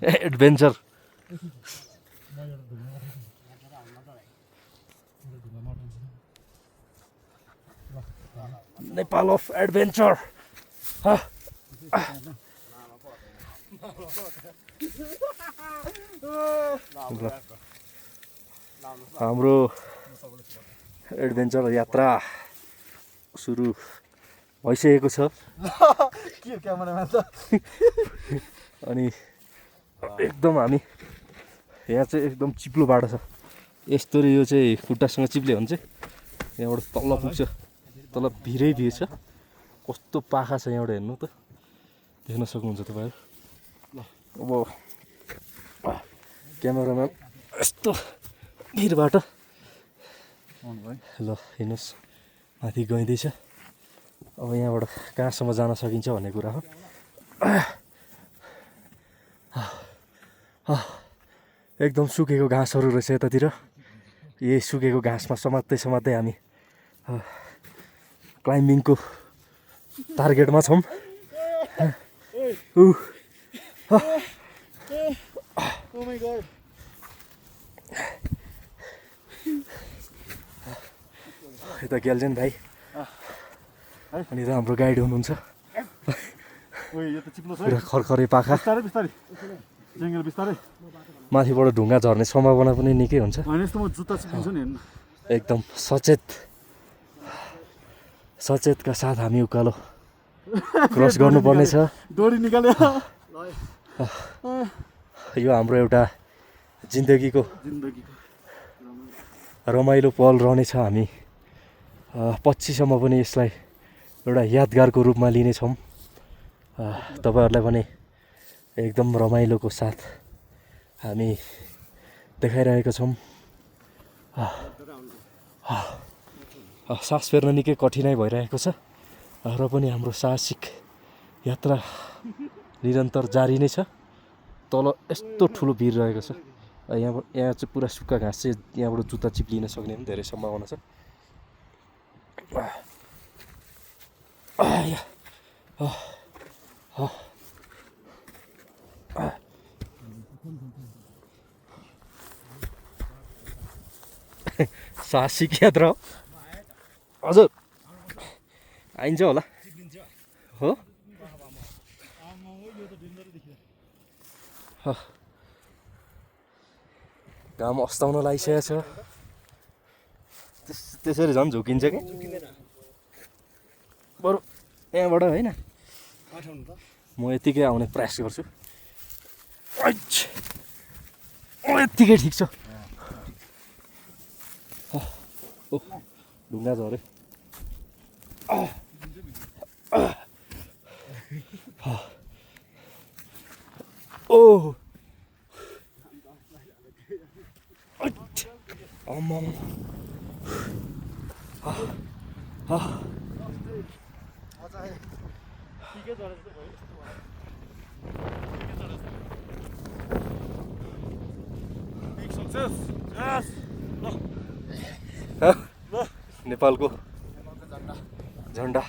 adventure Nepal of adventure हाम्रो adventure यात्रा सुरु भइसकेको छ अनि एकदम हामी यहाँ चाहिँ एकदम चिप्लो बाटो छ यस्तो यो चाहिँ खुट्टासँग चिप्ले भने चाहिँ यहाँबाट तल पुग्छ तल भिरै भिर छ कस्तो पाखा छ यहाँबाट हेर्नु त देख्न सक्नुहुन्छ तपाईहरु अब क्यामेरामा यस्तो भिरबाट ल हेर्नुहोस् माथि गइँदैछ अब यहाँबाट कहाँसम्म जान सकिन्छ भन्ने कुरा हो एकदम सुकेको घाँसहरू रहेछ यतातिर यही सुकेको घाँसमा समात्दै हामी क्लाइम्बिङको टार्गेटमा छौँ यता ग्याल्जेन भाइ अनि त हाम्रो गाइड हुनुहुन्छ पुरा खरखरे पाखा माथिबाट ढुङ्गा झर्ने सम्भावना पनि निकै हुन्छ एकदम सचेतका साथ हामी उकालो क्रस गर्नुपर्ने छ यो हाम्रो एउटा जिन्दगीको रमाइलो पल रहनेछ हामी पछिसम्म पनि यसलाई एउटा यादगारको रूपमा लिनेछौँ तपाईहरुलाई भने एकदम रमाइलोको साथ हामी देखाइरहेका छौँ सास फेर्न निकै कठिनाइ भइरहेको छ र पनि हाम्रो साहसिक यात्रा निरन्तर जारी नै छ तल यस्तो ठुलो भिर रहेको छ यहाँ चाहिँ पुरा सुक्खा घाँस चाहिँ यहाँबाट जुत्ता चिप्लिन सक्ने पनि धेरै सम्भावना छ साहसिक यात्रा हजुर आइन्छ होला हो घाम अस्ताउन लागिसकेको छ त्यसरी झन् झुकिन्छ कि बरु यहाँबाट होइन म यतिकै आउने प्रयास गर्छु यतिकै ठिक छ ढुङ्गा झऱ्यो नेपालको झन्डा